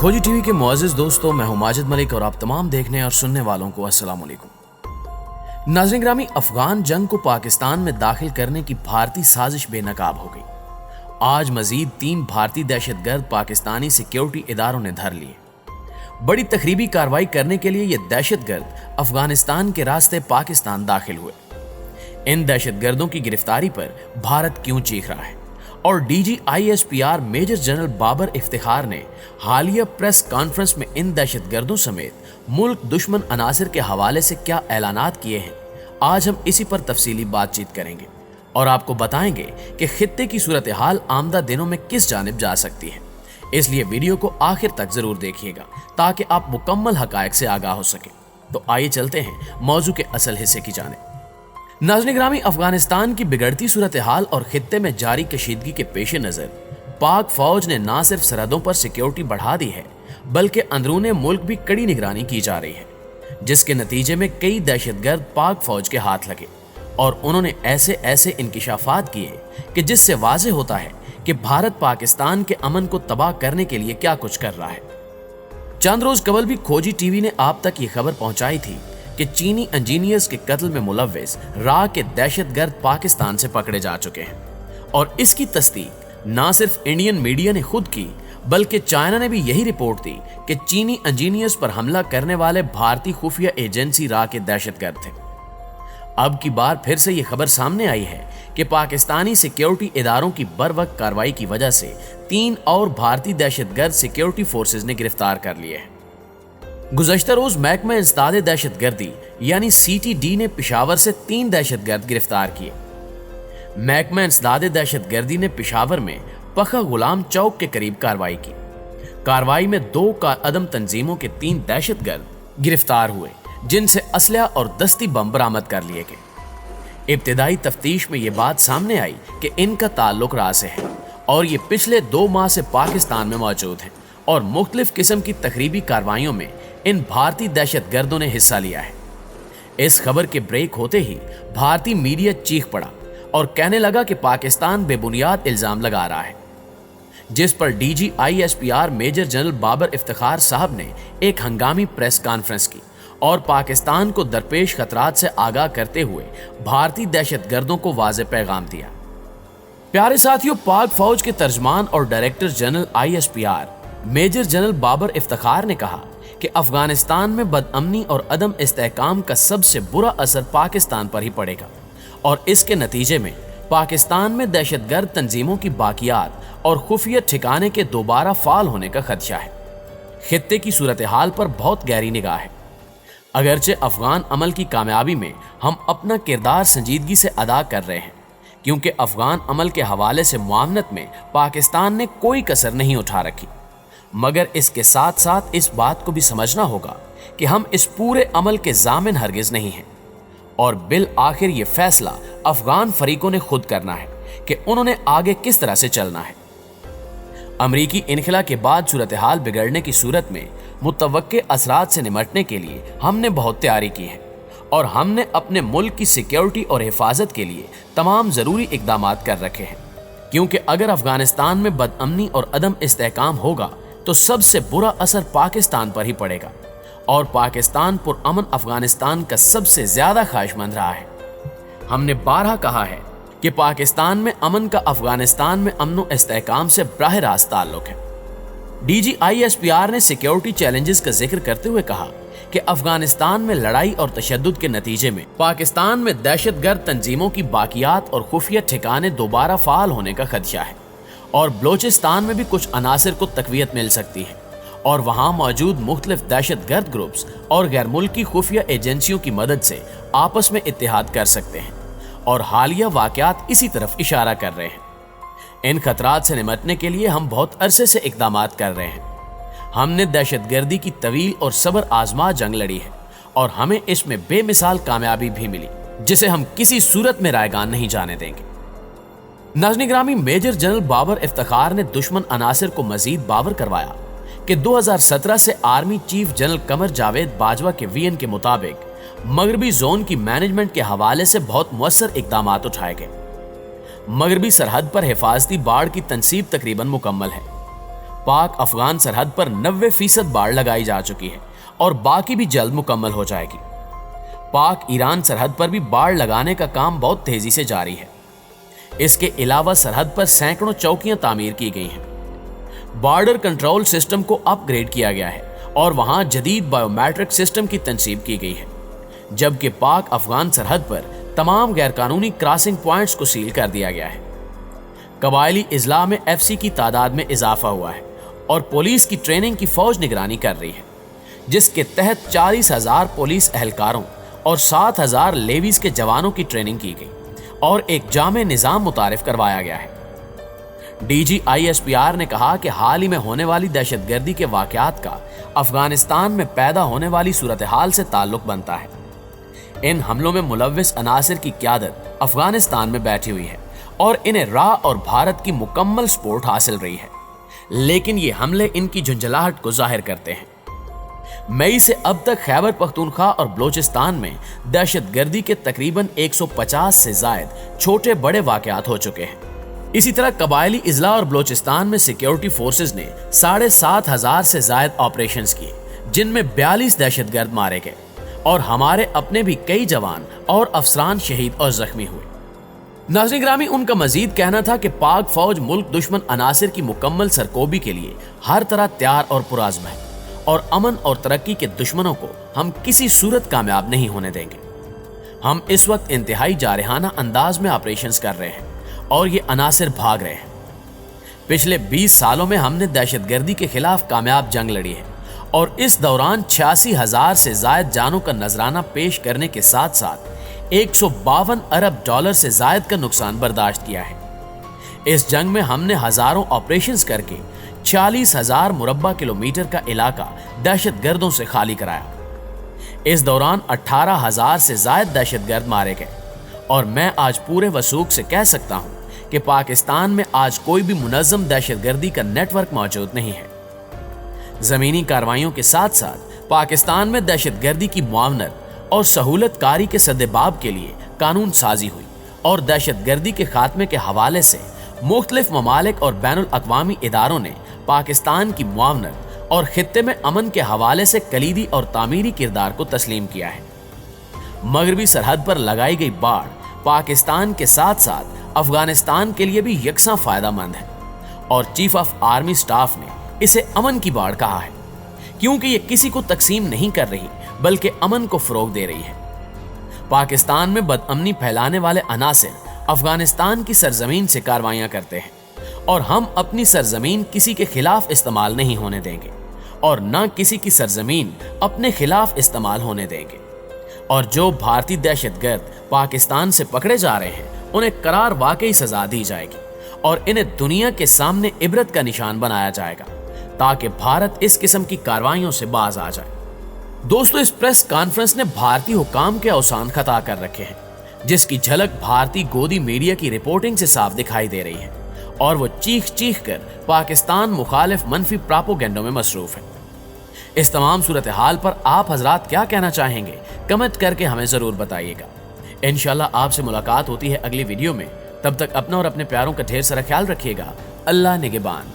खोजी टीवी के मुअज़्ज़िज़ दोस्तों, मैं हूं माजिद मलिक और आप तमाम देखने और सुनने वालों को अस्सलाम वालेकुम। नाज़रीन ग्रामी, अफगान जंग को पाकिस्तान में दाखिल करने की भारतीय साजिश बेनकाब हो गई। आज मजीद 3 भारतीय दहशतगर्द पाकिस्तानी सिक्योरिटी इदारों ने धर लिए। बड़ी तखरीबी कार्रवाई करने के लिए ये दहशतगर्द अफगानिस्तान के रास्ते पाकिस्तान दाखिल हुए। इन दहशतगर्दों की गिरफ्तारी पर भारत क्यों चीख रहा है और DGISPR major general Babar Iftikhar ने हालिया प्रेस कॉन्फ्रेंस में इन दहशतगर्दों समेत मुल्क दुश्मन अनासिर के हवाले से क्या ऐलानात किए हैं, आज हम इसी पर तफसीली बातचीत करेंगे और आपको बताएंगे कि खित्ते की सूरत हाल आमदा दिनों में किस जानिब जा सकती है। इसलिए वीडियो को आखिर तक जरूर देखिएगा ताकि आप मुकम्मल हकायक से आगाह हो सके। तो आइए चलते हैं मौजू के असल हिस्से की जानिब। नाज़रीन ग्रामी, अफगानिस्तान की बिगड़ती सूरत हाल और खित्ते में जारी कशीदगी के पेश नज़र पाक फौज ने न सिर्फ सरहदों पर सिक्योरिटी बढ़ा दी है बल्कि अंदरूने मुल्क भी कड़ी निगरानी की जा रही है, जिसके नतीजे में कई दहशतगर्द पाक फौज के हाथ लगे और उन्होंने ऐसे ऐसे इंकिशाफात किए कि जिससे वाज़ेह होता है कि भारत पाकिस्तान के अमन को तबाह करने के लिए क्या कुछ कर रहा है। चंद रोज कबल भी खोजी टीवी ने आप तक ये खबर पहुंचाई थी कि चीनी इंजीनियर्स के कत्ल में मुलव्विस रा के दहशतगर्द पाकिस्तान से पकड़े जा चुके हैं और इसकी तस्दीक न सिर्फ इंडियन मीडिया ने खुद की बल्कि चाइना ने भी यही रिपोर्ट दी कि चीनी इंजीनियर्स पर हमला करने वाले भारतीय खुफिया एजेंसी रा के दहशतगर्द थे। अब की बार फिर से ये खबर सामने आई है कि पाकिस्तानी सिक्योरिटी इदारों की बरवक्त कार्रवाई की वजह से 3 और भारतीय दहशतगर्द सिक्योरिटी फोर्सेज ने गिरफ्तार कर लिए हैं। गुज़श्ता रोज महकमा इंसदाद दहशतगर्दी यानी CTD ने पेशावर से 3 दहशतगर्द गिरफ्तार किए। महकमा इंसदाद दहशतगर्दी ने पेशावर में पखा गुलाम चौक के करीब कार्रवाई की। कार्रवाई में 2 अदम तंजीमों के 3 दहशतगर्द गिरफ्तार हुए, जिनसे असलहा और दस्ती बम बरामद कर लिए गए। इब्तिदाई तफ्तीश में यह बात सामने आई कि इनका ताल्लुक रा से है और ये पिछले 2 माह से पाकिस्तान में मौजूद हैं और मुख्तलिफ किस्म की तकरीबी कार्रवाइयों में इन भारतीय दहशतगर्दों ने हिस्सा लिया है। इस खबर के ब्रेक होते ही भारतीय मीडिया चीख पड़ा और कहने लगा कि पाकिस्तान बेबुनियाद इल्जाम लगा रहा है, जिस पर DGISPR major general Babar Iftikhar sahab ने एक हंगामी प्रेस कॉन्फ्रेंस की और पाकिस्तान को दरपेश खतरात से आगाह करते हुए भारतीय दहशतगर्दों को वाज़ेह पैगाम दिया। प्यारे साथियों, पाक फौज के तर्जमान और director general ISPR major general Babar Iftikhar ने कहा कि अफगानिस्तान में बदअमनी और अदम इस्तेहकाम का सबसे बुरा असर पाकिस्तान पर ही पड़ेगा और इसके नतीजे में पाकिस्तान में दहशतगर्द तंजीमों की बाकियात और खुफिया ठिकाने के दोबारा फाल होने का खदशा है। खित्ते की सूरत हाल पर बहुत गहरी निगाह है। अगरचे अफगान अमल की कामयाबी में हम अपना किरदार संजीदगी से अदा कर रहे हैं, क्योंकि अफगान अमल के हवाले से मुआवनत में पाकिस्तान ने कोई कसर नहीं उठा रखी, मगर इसके साथ साथ इस बात को भी समझना होगा कि हम इस पूरे अमल के जामिन हरगिज नहीं हैं और बिल आखिर ये फैसला अफगान फरीकों ने खुद करना है कि उन्होंने आगे किस तरह से चलना है। अमरीकी इनखला के बाद सूरत हाल बिगड़ने की सूरत में मुतवक्के असरात से निमटने के लिए हमने बहुत तैयारी की है और हमने अपने मुल्क की सिक्योरिटी और हिफाजत के लिए तमाम ज़रूरी इकदाम कर रखे हैं, क्योंकि अगर अफगानिस्तान में बदअमनी और अदम इस्तेहकाम होगा तो सबसे बुरा असर पाकिस्तान पर ही पड़ेगा और पाकिस्तान पुरअमन अफगानिस्तान का सबसे ज्यादा ख्वाहिशमंद रहा है। हमने बारहा कहा है कि पाकिस्तान में अमन का अफगानिस्तान में अमन इस्तेहकाम से बराह रास्त ताल्लुक है। DGISPR ने सिक्योरिटी चैलेंजेस का जिक्र करते हुए कहा कि अफगानिस्तान में लड़ाई और तशद्दुद के नतीजे में पाकिस्तान में दहशतगर्द तंजीमों की बाकियात और खुफिया ठिकाने दोबारा फाल होने का खदशा है और बलोचिस्तान में भी कुछ अनासिर को तकवीयत मिल सकती है और वहां मौजूद मुख्तलिफ दहशतगर्द ग्रुप्स और गैर मुल्की खुफिया एजेंसियों की मदद से आपस में इत्तेहाद कर सकते हैं और हालिया वाक़यात इसी तरफ इशारा कर रहे हैं। इन खतरात से निमटने के लिए हम बहुत अरसे से इकदाम कर रहे हैं। हमने दहशतगर्दी की तवील और सब्र आजमा जंग लड़ी है और हमें इसमें बेमिसाल कामयाबी भी मिली, जिसे हम किसी सूरत में रायगान नहीं जाने देंगे। नाज़रीन ग्रामी, मेजर जनरल बाबर इफ्तिखार ने दुश्मन अनासिर को मजीद बावर करवाया कि 2017 से army chief general Qamar Javed Bajwa के VN के मुताबिक मगरबी जोन की मैनेजमेंट के हवाले से बहुत मुअस्सर इकदाम उठाए गए। मगरबी सरहद पर हिफाजती बाड़ की तनसीब तकरीबन मुकम्मल है पाक अफगान सरहद पर 90% बाड़ लगाई जा चुकी है और बाकी भी जल्द मुकम्मल हो जाएगी। पाक ईरान सरहद पर भी बाड़ लगाने का काम बहुत तेजी से जारी है। इसके अलावा सरहद पर सैकड़ों चौकियां तामीर की गई हैं। बॉर्डर कंट्रोल सिस्टम को अपग्रेड किया गया है और वहां जदीद बायोमेट्रिक सिस्टम की तनसीब की गई है, जबकि पाक अफगान सरहद पर तमाम गैरकानूनी क्रॉसिंग पॉइंट्स को सील कर दिया गया है। कबायली इजला में FC की तादाद में इजाफा हुआ है और पुलिस की ट्रेनिंग की फौज निगरानी कर रही है, जिसके तहत 40,000 पुलिस एहलकारों और 7,000 लेवीज के जवानों की ट्रेनिंग की गई और एक जामे निज़ाम मुतारिफ करवाया गया है। DG ISPR ने कहा कि हाल ही में होने वाली दहशतगर्दी के वाक़यात का अफगानिस्तान में पैदा होने वाली सूरत हाल से ताल्लुक बनता है। इन हमलों में मुलव्विस अनासिर की क़यादत अफगानिस्तान में बैठी हुई है और इन्हें राह और भारत की मुकम्मल सपोर्ट हासिल रही है, लेकिन ये हमले इनकी झुंझलाहट को जाहिर करते हैं। मई से अब तक खैबर पख्तूनख्वा और बलोचिस्तान में दहशतगर्दी के तकरीबन 150 से जायद छोटे बड़े वाक़यात हो चुके हैं। इसी तरह कबायली इजला और बलोचिस्तान में सिक्योरिटी फोर्सेस ने 7,500 से जायद ऑपरेशंस किए, जिनमें 42 दहशतगर्द मारे गए और हमारे अपने भी कई जवान और अफसरान शहीद और जख्मी हुए। नाज़रीन ग्रामी, उनका मजीद कहना था कि पाक फौज मुल्क दुश्मन अनासिर की मुकम्मल सरकोबी के लिए हर तरह तैयार और पुराज़्म है और अमन और तरक्की के दुश्मनों को हम किसी सूरत कामयाब नहीं होने देंगे। हम इस वक्त इंतहाई जारहाना अंदाज में ऑपरेशंस कर रहे हैं और ये अनासिर भाग रहे हैं। पिछले 20 सालों में हमने दहशतगर्दी के खिलाफ कामयाब जंग लड़ी है और इस दौरान 86,000 से जायद जानों का नजराना पेश करने के साथ साथ 152 अरब डॉलर से जायद का नुकसान बर्दाश्त किया है। इस जंग में हमने हजारों ऑपरेशंस करके 40,000 मुरब्बा किलोमीटर का इलाका दहशतगर्दों से खाली कराया। इस दौरान 18,000 से जायद दहशतगर्द मारे गए और मैं आज पूरे वसूख से कह सकता हूं कि पाकिस्तान में आज कोई भी मुनज़्ज़म दहशतगर्दी का नेटवर्क मौजूद नहीं है। जमीनी कार्रवाइयों के साथ साथ पाकिस्तान में दहशतगर्दी की मुआवनत और सहूलत कारी के सद्देबाब के लिए कानून साजी हुई और दहशतगर्दी के खात्मे के हवाले से मुख्तलिफ ममालिक और बैनुल अक़वामी इदारों ने पाकिस्तान की मुआवनत और खित्ते में अमन के हवाले से कलीदी और तामीरी किरदार को तस्लीम किया है। मगरबी सरहद पर लगाई गई बाढ़ पाकिस्तान के साथ साथ अफगानिस्तान के लिए भी यकसा फायदा मंद है और चीफ ऑफ आर्मी स्टाफ ने इसे अमन की बाढ़ कहा है, क्योंकि ये किसी को तकसीम नहीं कर रही बल्कि अमन को फरोग दे रही है। पाकिस्तान में बदअमनी फैलाने वाले अनासिर अफगानिस्तान की सरजमीन से कार्रवाइयां करते हैं और हम अपनी सरजमीन किसी के खिलाफ इस्तेमाल नहीं होने देंगे और न किसी की सरजमीन अपने खिलाफ इस्तेमाल होने देंगे। और जो भारतीय दहशतगर्द पाकिस्तान से पकड़े जा रहे हैं उन्हें करार वाकई सजा दी जाएगी और इन्हें दुनिया के सामने इबरत का निशान बनाया जाएगा ताकि भारत इस किस्म की कार्रवाइयों से बाज आ जाए। दोस्तों, इस प्रेस कॉन्फ्रेंस ने भारतीय हुकाम के औसान खता कर रखे हैं, जिसकी झलक भारतीय गोदी मीडिया की रिपोर्टिंग से साफ दिखाई दे रही है और वो चीख चीख कर पाकिस्तान मुखालिफ मनफी प्रोपेगेंडा में मसरूफ है। इस तमाम सूरत हाल पर आप हजरात क्या कहना चाहेंगे, कमेंट करके हमें जरूर बताइएगा। इंशाल्लाह आपसे मुलाकात होती है अगली वीडियो में। तब तक अपना और अपने प्यारों का ढेर सारा ख्याल रखिएगा। अल्लाह निगहबान।